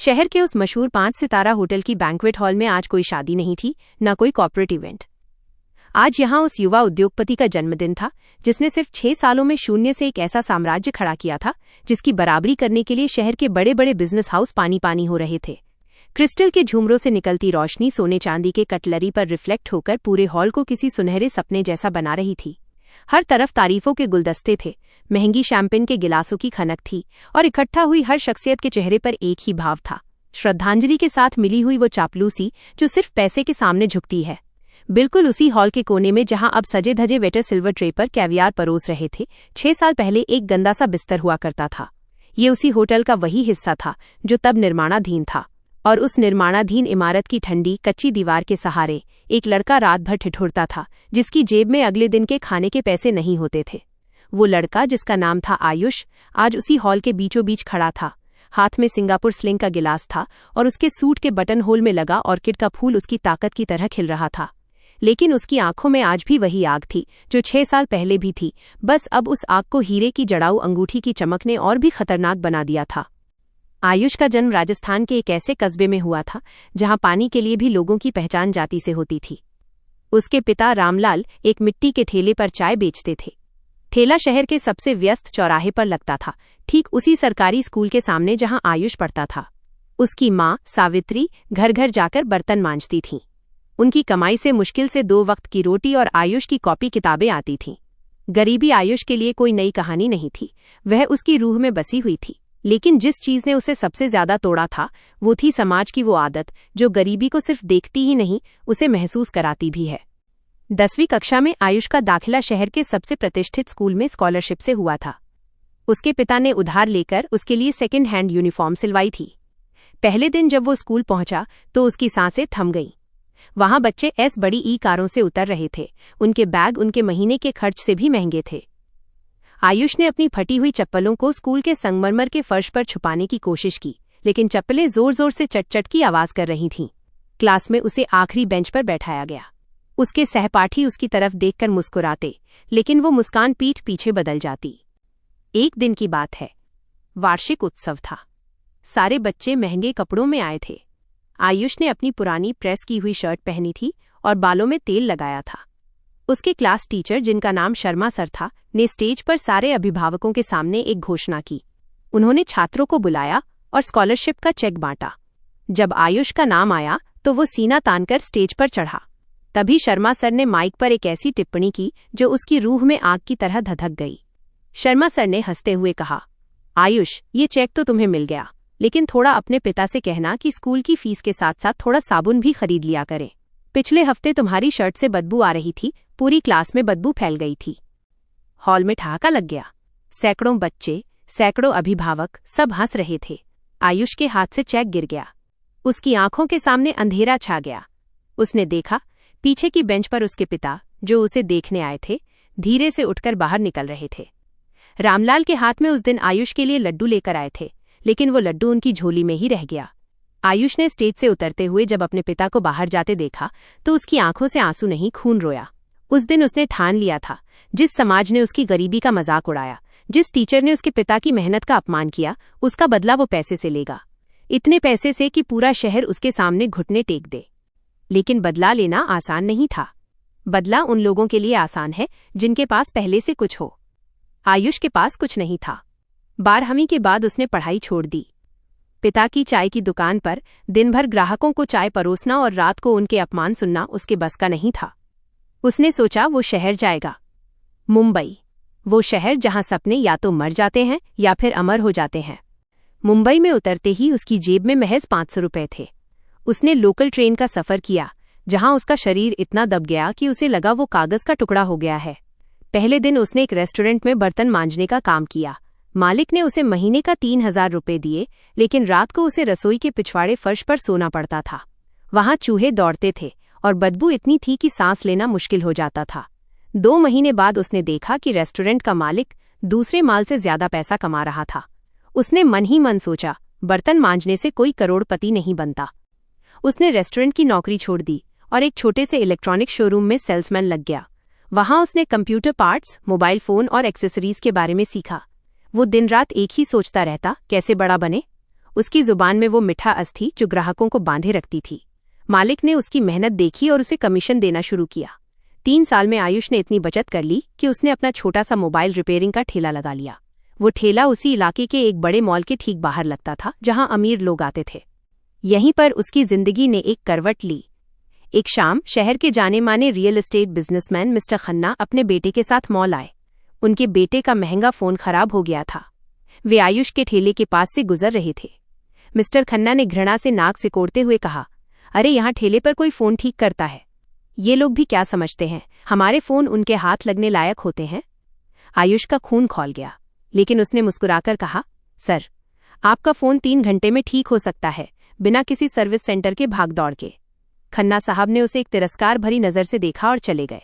शहर के उस मशहूर 5 सितारा होटल की बैंक्वेट हॉल में आज कोई शादी नहीं थी, न कोई कॉर्पोरेट इवेंट। आज यहाँ उस युवा उद्योगपति का जन्मदिन था जिसने सिर्फ 6 सालों में शून्य से एक ऐसा साम्राज्य खड़ा किया था जिसकी बराबरी करने के लिए शहर के बड़े बड़े बिजनेस हाउस पानी पानी हो रहे थे। क्रिस्टल के झूमरों से निकलती रोशनी सोने चांदी के कटलरी पर रिफ्लेक्ट होकर पूरे हॉल को किसी सुनहरे सपने जैसा बना रही थी। हर तरफ तारीफों के गुलदस्ते थे, महंगी शैंपेन के गिलासों की खनक थी और इकट्ठा हुई हर शख्सियत के चेहरे पर एक ही भाव था, श्रद्धांजलि के साथ मिली हुई वो चापलूसी जो सिर्फ पैसे के सामने झुकती है। बिल्कुल उसी हॉल के कोने में जहां अब सजे धजे वेटर सिल्वर ट्रे पर कैवियार परोस रहे थे, 6 साल पहले एक गंदा सा बिस्तर हुआ करता था। ये उसी होटल का वही हिस्सा था जो तब निर्माणाधीन था, और उस निर्माणाधीन इमारत की ठंडी कच्ची दीवार के सहारे एक लड़का रात भर ठिठुरता था, जिसकी जेब में अगले दिन के खाने के पैसे नहीं होते थे। वो लड़का, जिसका नाम था आयुष, आज उसी हॉल के बीचों बीच खड़ा था। हाथ में सिंगापुर स्लिंग का गिलास था और उसके सूट के बटन होल में लगा ऑर्किड का फूल उसकी ताकत की तरह खिल रहा था। लेकिन उसकी आंखों में आज भी वही आग थी जो 6 साल पहले भी थी, बस अब उस आग को हीरे की जड़ाऊ अंगूठी की चमक ने और भी खतरनाक बना दिया था। आयुष का जन्म राजस्थान के एक ऐसे कस्बे में हुआ था जहां पानी के लिए भी लोगों की पहचान जाति से होती थी। उसके पिता रामलाल एक मिट्टी के ठेले पर चाय बेचते थे। ठेला शहर के सबसे व्यस्त चौराहे पर लगता था, ठीक उसी सरकारी स्कूल के सामने जहां आयुष पढ़ता था। उसकी माँ सावित्री घर घर जाकर बर्तन मांजती थीं। उनकी कमाई से मुश्किल से 2 वक्त की रोटी और आयुष की कॉपी किताबें आती थीं। गरीबी आयुष के लिए कोई नई कहानी नहीं थी, वह उसकी रूह में बसी हुई थी। लेकिन जिस चीज ने उसे सबसे ज्यादा तोड़ा था वो थी समाज की वो आदत जो गरीबी को सिर्फ देखती ही नहीं, उसे महसूस कराती भी है। 10वीं कक्षा में आयुष का दाखिला शहर के सबसे प्रतिष्ठित स्कूल में स्कॉलरशिप से हुआ था। उसके पिता ने उधार लेकर उसके लिए सेकेंड हैंड यूनिफॉर्म सिलवाई थी। पहले दिन जब वो स्कूल पहुंचा तो उसकी सांसें थम गईं। वहां बच्चे बड़ी ई कारों से उतर रहे थे, उनके बैग उनके महीने के खर्च से भी महंगे थे। आयुष ने अपनी फटी हुई चप्पलों को स्कूल के संगमरमर के फर्श पर छुपाने की कोशिश की, लेकिन चप्पलें जोर जोर से चट-चट की आवाज कर रही थीं। क्लास में उसे आखिरी बेंच पर बैठाया गया। उसके सहपाठी उसकी तरफ देखकर मुस्कुराते, लेकिन वो मुस्कान पीठ पीछे बदल जाती। एक दिन की बात है, वार्षिक उत्सव था। सारे बच्चे महंगे कपड़ों में आए थे। आयुष ने अपनी पुरानी प्रेस की हुई शर्ट पहनी थी और बालों में तेल लगाया था। उसके क्लास टीचर, जिनका नाम शर्मा सर था, ने स्टेज पर सारे अभिभावकों के सामने एक घोषणा की। उन्होंने छात्रों को बुलाया और स्कॉलरशिप का चेक बांटा। जब आयुष का नाम आया तो वो सीना तानकर स्टेज पर चढ़ा। तभी शर्मा सर ने माइक पर एक ऐसी टिप्पणी की जो उसकी रूह में आग की तरह धधक गई। शर्मा सर ने हंसते हुए कहा, आयुष, ये चेक तो तुम्हें मिल गया, लेकिन थोड़ा अपने पिता से कहना कि स्कूल की फीस के साथ साथ थोड़ा साबुन भी खरीद लिया करें। पिछले हफ्ते तुम्हारी शर्ट से बदबू आ रही थी, पूरी क्लास में बदबू फैल गई थी। हॉल में ठहाका लग गया। सैकड़ों बच्चे, सैकड़ों अभिभावक, सब हंस रहे थे। आयुष के हाथ से चेक गिर गया। उसकी आंखों के सामने अंधेरा छा गया। उसने देखा, पीछे की बेंच पर उसके पिता, जो उसे देखने आए थे, धीरे से उठकर बाहर निकल रहे थे। रामलाल के हाथ में उस दिन आयुष के लिए लड्डू लेकर आए थे, लेकिन वो लड्डू उनकी झोली में ही रह गया। आयुष ने स्टेज से उतरते हुए जब अपने पिता को बाहर जाते देखा तो उसकी आंखों से आंसू नहीं, खून रोया। उस दिन उसने ठान लिया था, जिस समाज ने उसकी गरीबी का मजाक उड़ाया, जिस टीचर ने उसके पिता की मेहनत का अपमान किया, उसका बदला वो पैसे से लेगा। इतने पैसे से कि पूरा शहर उसके सामने घुटने टेक दे। लेकिन बदला लेना आसान नहीं था। बदला उन लोगों के लिए आसान है जिनके पास पहले से कुछ हो। आयुष के पास कुछ नहीं था। 12वीं के बाद उसने पढ़ाई छोड़ दी। पिता की चाय की दुकान पर दिन भर ग्राहकों को चाय परोसना और रात को उनके अपमान सुनना उसके बस का नहीं था। उसने सोचा वो शहर जाएगा, मुंबई। वो शहर जहां सपने या तो मर जाते हैं या फिर अमर हो जाते हैं। मुंबई में उतरते ही उसकी जेब में महज 500 रुपए थे। उसने लोकल ट्रेन का सफर किया, जहां उसका शरीर इतना दब गया कि उसे लगा वो कागज का टुकड़ा हो गया है। पहले दिन उसने एक रेस्टोरेंट में बर्तन मांजने का काम किया। मालिक ने उसे महीने का 3000 रुपये दिए, लेकिन रात को उसे रसोई के पिछवाड़े फर्श पर सोना पड़ता था। वहां चूहे दौड़ते थे और बदबू इतनी थी कि सांस लेना मुश्किल हो जाता था। 2 महीने बाद उसने देखा कि रेस्टोरेंट का मालिक दूसरे माल से ज्यादा पैसा कमा रहा था। उसने मन ही मन सोचा, बर्तन मांजने से कोई करोड़पति नहीं बनता। उसने रेस्टोरेंट की नौकरी छोड़ दी और एक छोटे से इलेक्ट्रॉनिक शोरूम में सेल्समैन लग गया। वहां उसने कंप्यूटर पार्ट्स, मोबाइल फोन और एक्सेसरीज के बारे में सीखा। वो दिन रात एक ही सोचता रहता, कैसे बड़ा बने। उसकी जुबान में वो मिठा अस थी जो ग्राहकों को बांधे रखती थी। मालिक ने उसकी मेहनत देखी और उसे कमीशन देना शुरू किया। 3 साल में आयुष ने इतनी बचत कर ली कि उसने अपना छोटा सा मोबाइल रिपेयरिंग का ठेला लगा लिया। वो ठेला उसी इलाके के एक बड़े मॉल के ठीक बाहर लगता था जहां अमीर लोग आते थे। यहीं पर उसकी जिंदगी ने एक करवट ली। एक शाम शहर के जाने माने real estate businessman mister Khanna अपने बेटे के साथ मॉल आए। उनके बेटे का महंगा फोन खराब हो गया था। वे आयुष के ठेले के पास से गुजर रहे थे। मिस्टर खन्ना ने घृणा से नाक सिकोड़ते हुए कहा, अरे यहाँ ठेले पर कोई फोन ठीक करता है? ये लोग भी क्या समझते हैं, हमारे फोन उनके हाथ लगने लायक होते हैं? आयुष का खून खौल गया, लेकिन उसने मुस्कुराकर कहा, सर, आपका फोन 3 घंटे में ठीक हो सकता है, बिना किसी सर्विस सेंटर के भागदौड़ के। खन्ना साहब ने उसे एक तिरस्कार भरी नजर से देखा और चले गए।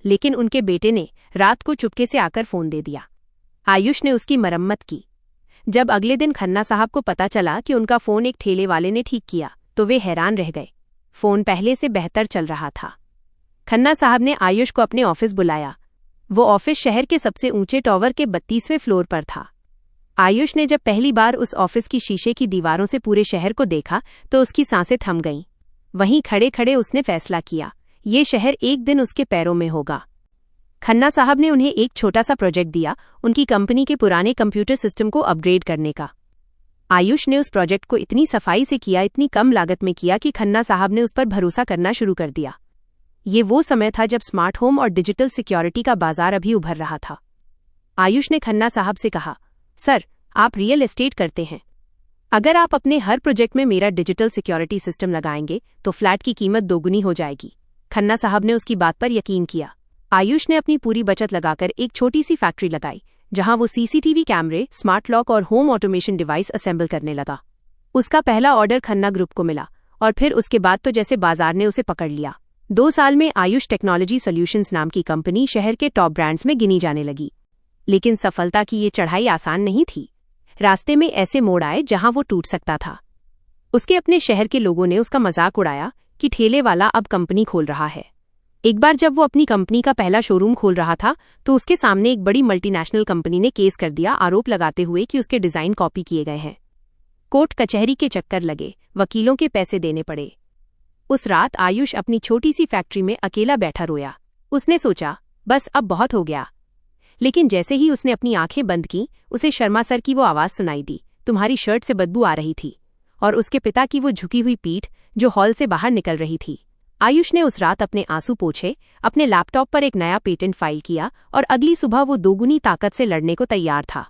लेकिन उनके बेटे ने रात को चुपके से आकर फोन दे दिया। आयुष ने उसकी मरम्मत की। जब अगले दिन खन्ना साहब को पता चला कि उनका फोन एक ठेले वाले ने ठीक किया तो वे हैरान रह गए। फोन पहले से बेहतर चल रहा था। खन्ना साहब ने आयुष को अपने ऑफिस बुलाया। वो ऑफिस शहर के सबसे ऊंचे टावर के 32वें फ्लोर पर था। आयुष ने जब पहली बार उस ऑफिस की शीशे की दीवारों से पूरे शहर को देखा तो उसकी सांसें थम गईं। वहीं खड़े खड़े उसने फैसला किया, ये शहर एक दिन उसके पैरों में होगा। खन्ना साहब ने उन्हें एक छोटा सा प्रोजेक्ट दिया, उनकी कंपनी के पुराने कंप्यूटर सिस्टम को अपग्रेड करने का। आयुष ने उस प्रोजेक्ट को इतनी सफाई से किया, इतनी कम लागत में किया कि खन्ना साहब ने उस पर भरोसा करना शुरू कर दिया। ये वो समय था जब स्मार्ट होम और डिजिटल सिक्योरिटी का बाजार अभी उभर रहा था। आयुष ने खन्ना साहब से कहा, सर, आप रियल एस्टेट करते हैं। अगर आप अपने हर प्रोजेक्ट में मेरा डिजिटल सिक्योरिटी सिस्टम लगाएंगे तो फ्लैट की कीमत दोगुनी हो जाएगी। खन्ना साहब ने उसकी बात पर यकीन किया। आयुष ने अपनी पूरी बचत लगाकर एक छोटी सी फैक्ट्री लगाई जहां वो सीसीटीवी कैमरे, स्मार्ट लॉक और होम ऑटोमेशन डिवाइस असेंबल करने लगा। उसका पहला ऑर्डर खन्ना ग्रुप को मिला और फिर उसके बाद तो जैसे बाजार ने उसे पकड़ लिया। 2 साल में आयुष टेक्नोलॉजी सॉल्यूशंस नाम की कंपनी शहर के टॉप ब्रांड्स में गिनी जाने लगी। लेकिन सफलता की ये चढ़ाई आसान नहीं थी। रास्ते में ऐसे मोड़ आए जहां वो टूट सकता था। उसके अपने शहर के लोगों ने उसका मजाक उड़ाया कि ठेले वाला अब कंपनी खोल रहा है। एक बार जब वो अपनी कंपनी का पहला शोरूम खोल रहा था तो उसके सामने एक बड़ी मल्टीनेशनल कंपनी ने केस कर दिया, आरोप लगाते हुए कि उसके डिजाइन कॉपी किए गए हैं। कोर्ट कचहरी के चक्कर लगे, वकीलों के पैसे देने पड़े। उस रात आयुष अपनी छोटी सी फैक्ट्री में अकेला बैठा रोया। उसने सोचा, बस अब बहुत हो गया। लेकिन जैसे ही उसने अपनी आंखें बंद की, उसे शर्मा सर की वो आवाज सुनाई दी, तुम्हारी शर्ट से बदबू आ रही थी, और उसके पिता की वो झुकी हुई पीठ जो हॉल से बाहर निकल रही थी। आयुष ने उस रात अपने आंसू पोंछे, अपने लैपटॉप पर एक नया पेटेंट फाइल किया और अगली सुबह वो दोगुनी ताकत से लड़ने को तैयार था।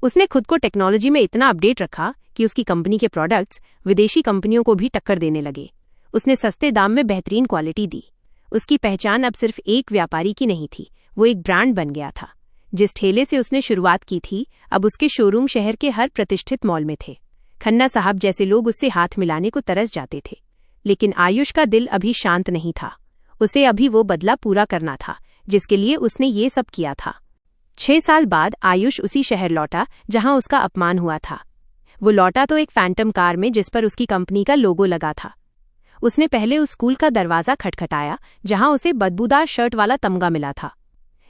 उसने खुद को टेक्नोलॉजी में इतना अपडेट रखा कि उसकी कंपनी के प्रोडक्ट्स विदेशी कंपनियों को भी टक्कर देने लगे। उसने सस्ते दाम में बेहतरीन क्वालिटी दी। उसकी पहचान अब सिर्फ एक व्यापारी की नहीं थी, वो एक ब्रांड बन गया था। जिस ठेले से उसने शुरुआत की थी, अब उसके शोरूम शहर के हर प्रतिष्ठित मॉल में थे। खन्ना साहब जैसे लोग उससे हाथ मिलाने को तरस जाते थे। लेकिन आयुष का दिल अभी शांत नहीं था। उसे अभी वो बदला पूरा करना था जिसके लिए उसने ये सब किया था। 6 साल बाद आयुष उसी शहर लौटा जहां उसका अपमान हुआ था। वो लौटा तो एक फैंटम कार में जिस पर उसकी कंपनी का लोगो लगा था। उसने पहले उस स्कूल का दरवाजा खटखटाया जहां उसे बदबूदार शर्ट वाला तमगा मिला था।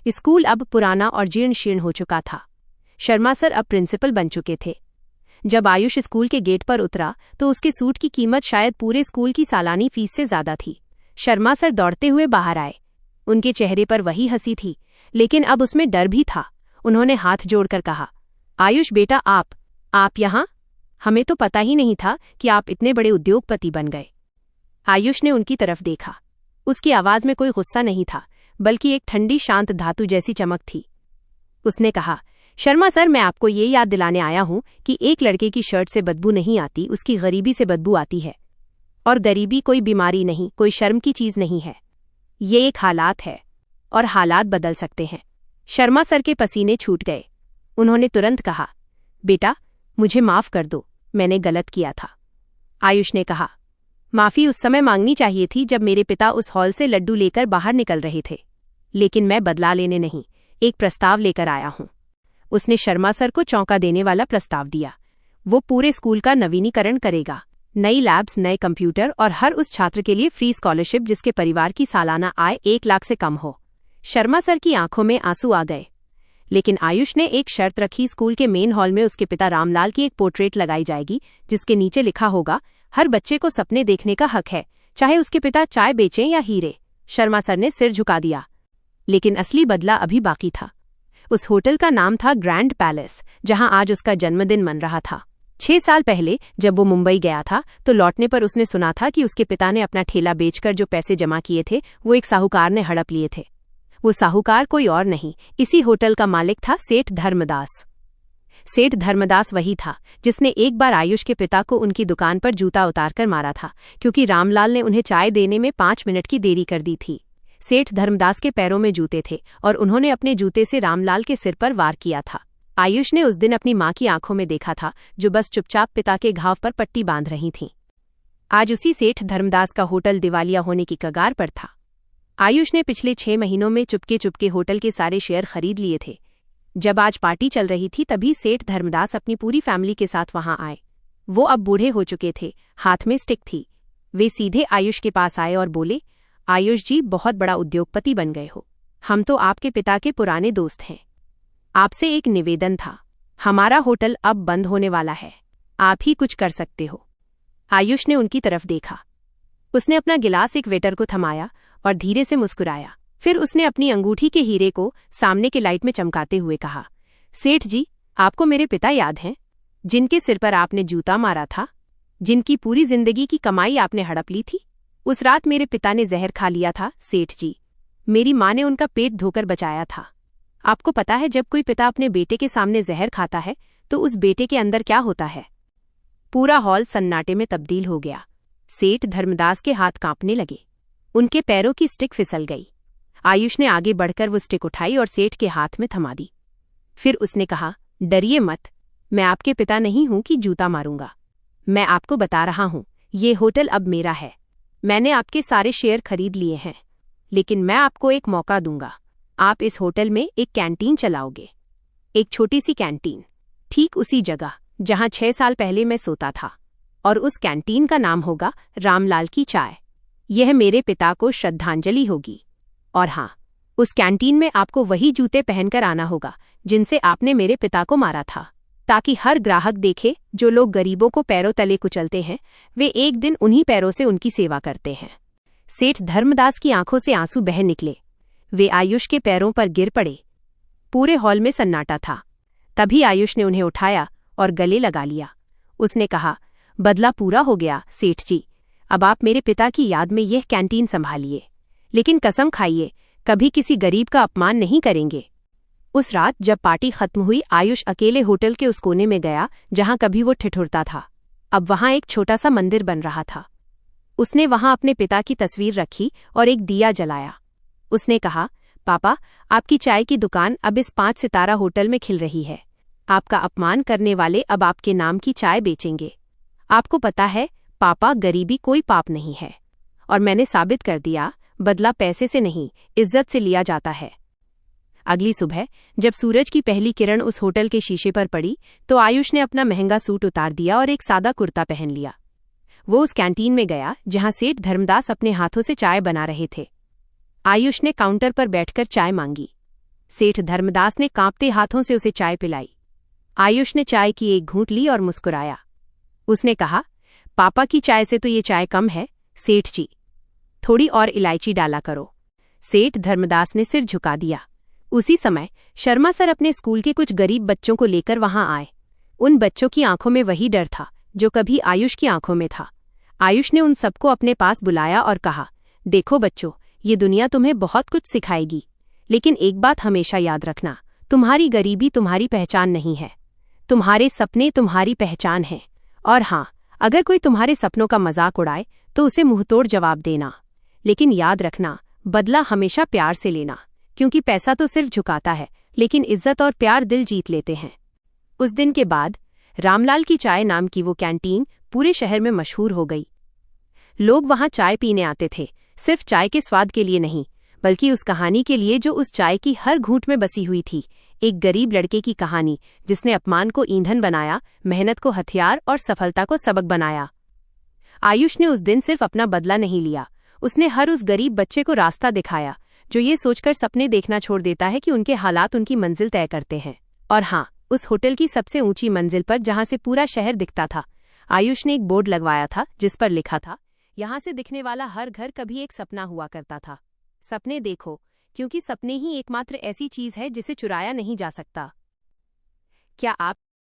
स्कूल अब पुराना और जीर्ण शीर्ण हो चुका था। शर्मा सर अब प्रिंसिपल बन चुके थे। जब आयुष स्कूल के गेट पर उतरा तो उसके सूट की कीमत शायद पूरे स्कूल की सालानी फीस से ज्यादा थी। शर्मा सर दौड़ते हुए बाहर आए। उनके चेहरे पर वही हंसी थी, लेकिन अब उसमें डर भी था। उन्होंने हाथ जोड़कर कहा, आयुष बेटा, आप यहाँ? हमें तो पता ही नहीं था कि आप इतने बड़े उद्योगपति बन गए। आयुष ने उनकी तरफ देखा। उसकी आवाज में कोई गुस्सा नहीं था, बल्कि एक ठंडी शांत धातु जैसी चमक थी। उसने कहा, शर्मा सर, मैं आपको ये याद दिलाने आया हूं कि एक लड़के की शर्ट से बदबू नहीं आती, उसकी गरीबी से बदबू आती है। और गरीबी कोई बीमारी नहीं, कोई शर्म की चीज नहीं है। ये एक हालात है और हालात बदल सकते हैं। शर्मा सर के पसीने छूट गए। उन्होंने तुरंत कहा, बेटा, मुझे माफ कर दो, मैंने गलत किया था। आयुष ने कहा, माफी उस समय मांगनी चाहिए थी जब मेरे पिता उस हॉल से लड्डू लेकर बाहर निकल रहे थे। लेकिन मैं बदला लेने नहीं, एक प्रस्ताव लेकर आया हूं। उसने शर्मा सर को चौंका देने वाला प्रस्ताव दिया। वो पूरे स्कूल का नवीनीकरण करेगा, नई लैब्स, नए कंप्यूटर और हर उस छात्र के लिए फ्री स्कॉलरशिप जिसके परिवार की सालाना आय 1 लाख से कम हो। शर्मा सर की आंखों में आंसू आ गए। लेकिन आयुष ने एक शर्त रखी, स्कूल के मेन हॉल में उसके पिता रामलाल की एक पोर्ट्रेट लगाई जाएगी जिसके नीचे लिखा होगा, हर बच्चे को सपने देखने का हक है, चाहे उसके पिता चाय बेचें या हीरे। शर्मा सर ने सिर झुका दिया। लेकिन असली बदला अभी बाकी था। उस होटल का नाम था ग्रैंड पैलेस, जहां आज उसका जन्मदिन मन रहा था। 6 साल पहले जब वो मुंबई गया था तो लौटने पर उसने सुना था कि उसके पिता ने अपना ठेला बेचकर जो पैसे जमा किए थे वो एक साहूकार ने हड़प लिए थे। वो साहूकार कोई और नहीं, इसी होटल का मालिक था सेठ धर्मदास। सेठ धर्मदास वही था जिसने एक बार आयुष के पिता को उनकी दुकान पर जूता उतारकर मारा था, क्योंकि रामलाल ने उन्हें चाय देने में 5 मिनट की देरी कर दी थी। सेठ धर्मदास के पैरों में जूते थे और उन्होंने अपने जूते से रामलाल के सिर पर वार किया था। आयुष ने उस दिन अपनी मां की आंखों में देखा था, जो बस चुपचाप पिता के घाव पर पट्टी बांध रही थीं। आज उसी सेठ धर्मदास का होटल दिवालिया होने की कगार पर था। आयुष ने पिछले 6 महीनों में चुपके चुपके होटल के सारे शेयर खरीद लिए थे। जब आज पार्टी चल रही थी तभी सेठ धर्मदास अपनी पूरी फैमिली के साथ वहां आए। वो अब बूढ़े हो चुके थे, हाथ में स्टिक थी। वे सीधे आयुष के पास आए और बोले, आयुष जी, बहुत बड़ा उद्योगपति बन गए हो। हम तो आपके पिता के पुराने दोस्त हैं। आपसे एक निवेदन था, हमारा होटल अब बंद होने वाला है, आप ही कुछ कर सकते हो। आयुष ने उनकी तरफ देखा। उसने अपना गिलास एक वेटर को थमाया और धीरे से मुस्कुराया। फिर उसने अपनी अंगूठी के हीरे को सामने के लाइट में चमकाते हुए कहा, सेठ जी, आपको मेरे पिता याद हैं, जिनके सिर पर आपने जूता मारा था, जिनकी पूरी जिंदगी की कमाई आपने हड़प ली थी? उस रात मेरे पिता ने जहर खा लिया था सेठ जी। मेरी माँ ने उनका पेट धोकर बचाया था। आपको पता है, जब कोई पिता अपने बेटे के सामने जहर खाता है तो उस बेटे के अंदर क्या होता है? पूरा हॉल सन्नाटे में तब्दील हो गया। सेठ धर्मदास के हाथ कांपने लगे। उनके पैरों की स्टिक फिसल गई। आयुष ने आगे बढ़कर वो स्टिक उठाई और सेठ के हाथ में थमा दी। फिर उसने कहा, डरिए मत, मैं आपके पिता नहीं हूं कि जूता मारूंगा। मैं आपको बता रहा हूं, ये होटल अब मेरा है। मैंने आपके सारे शेयर खरीद लिए हैं, लेकिन मैं आपको एक मौका दूंगा। आप इस होटल में एक कैंटीन चलाओगे, एक छोटी सी कैंटीन, ठीक उसी जगह जहां 6 साल पहले मैं सोता था। और उस कैंटीन का नाम होगा रामलाल की चाय। यह मेरे पिता को श्रद्धांजलि होगी। और हाँ, उस कैंटीन में आपको वही जूते पहनकर आना होगा जिनसे आपने मेरे पिता को मारा था, ताकि हर ग्राहक देखे, जो लोग गरीबों को पैरों तले कुचलते हैं, वे एक दिन उन्हीं पैरों से उनकी सेवा करते हैं। सेठ धर्मदास की आंखों से आंसू बह निकले। वे आयुष के पैरों पर गिर पड़े। पूरे हॉल में सन्नाटा था। तभी आयुष ने उन्हें उठाया और गले लगा लिया। उसने कहा, बदला पूरा हो गया सेठ जी, अब आप मेरे पिता की याद में यह कैंटीन संभालिए, लेकिन कसम खाइए, कभी किसी गरीब का अपमान नहीं करेंगे। उस रात जब पार्टी खत्म हुई, आयुष अकेले होटल के उस कोने में गया जहां कभी वो ठिठुरता था। अब वहां एक छोटा सा मंदिर बन रहा था। उसने वहां अपने पिता की तस्वीर रखी और एक दिया जलाया। उसने कहा, पापा, आपकी चाय की दुकान अब इस 5 सितारा होटल में खिल रही है। आपका अपमान करने वाले अब आपके नाम की चाय बेचेंगे। आपको पता है पापा, गरीबी कोई पाप नहीं है, और मैंने साबित कर दिया, बदला पैसे से नहीं, इज्जत से लिया जाता है। अगली सुबह जब सूरज की पहली किरण उस होटल के शीशे पर पड़ी तो आयुष ने अपना महंगा सूट उतार दिया और एक सादा कुर्ता पहन लिया। वो उस कैंटीन में गया जहां सेठ धर्मदास अपने हाथों से चाय बना रहे थे। आयुष ने काउंटर पर बैठकर चाय मांगी। सेठ धर्मदास ने कांपते हाथों से उसे चाय पिलाई। आयुष ने चाय की एक घूंट ली और मुस्कुराया। उसने कहा, पापा की चाय से तो ये चाय कम है सेठ जी, थोड़ी और इलायची डाला करो। सेठ धर्मदास ने सिर झुका दिया। उसी समय शर्मा सर अपने स्कूल के कुछ गरीब बच्चों को लेकर वहां आए। उन बच्चों की आंखों में वही डर था जो कभी आयुष की आंखों में था। आयुष ने उन सबको अपने पास बुलाया और कहा, देखो बच्चों, ये दुनिया तुम्हें बहुत कुछ सिखाएगी, लेकिन एक बात हमेशा याद रखना, तुम्हारी गरीबी तुम्हारी पहचान नहीं है, तुम्हारे सपने तुम्हारी पहचान हैं। और हाँ, अगर कोई तुम्हारे सपनों का मजाक उड़ाए तो उसे मुंहतोड़ जवाब देना, लेकिन याद रखना, बदला हमेशा प्यार से लेना, क्योंकि पैसा तो सिर्फ झुकाता है, लेकिन इज्जत और प्यार दिल जीत लेते हैं। उस दिन के बाद रामलाल की चाय नाम की वो कैंटीन पूरे शहर में मशहूर हो गई। लोग वहां चाय पीने आते थे, सिर्फ चाय के स्वाद के लिए नहीं, बल्कि उस कहानी के लिए जो उस चाय की हर घूंट में बसी हुई थी। एक गरीब लड़के की कहानी जिसने अपमान को ईंधन बनाया, मेहनत को हथियार और सफलता को सबक बनाया। आयुष ने उस दिन सिर्फ अपना बदला नहीं लिया, उसने हर उस गरीब बच्चे को रास्ता दिखाया जो ये सोचकर सपने देखना छोड़ देता है कि उनके हालात उनकी मंजिल तय करते हैं। और हाँ, उस होटल की सबसे ऊंची मंजिल पर, जहां से पूरा शहर दिखता था, आयुष ने एक बोर्ड लगवाया था जिस पर लिखा था, यहाँ से दिखने वाला हर घर कभी एक सपना हुआ करता था। सपने देखो, क्योंकि सपने ही एकमात्र ऐसी चीज है जिसे चुराया नहीं जा सकता। क्या आप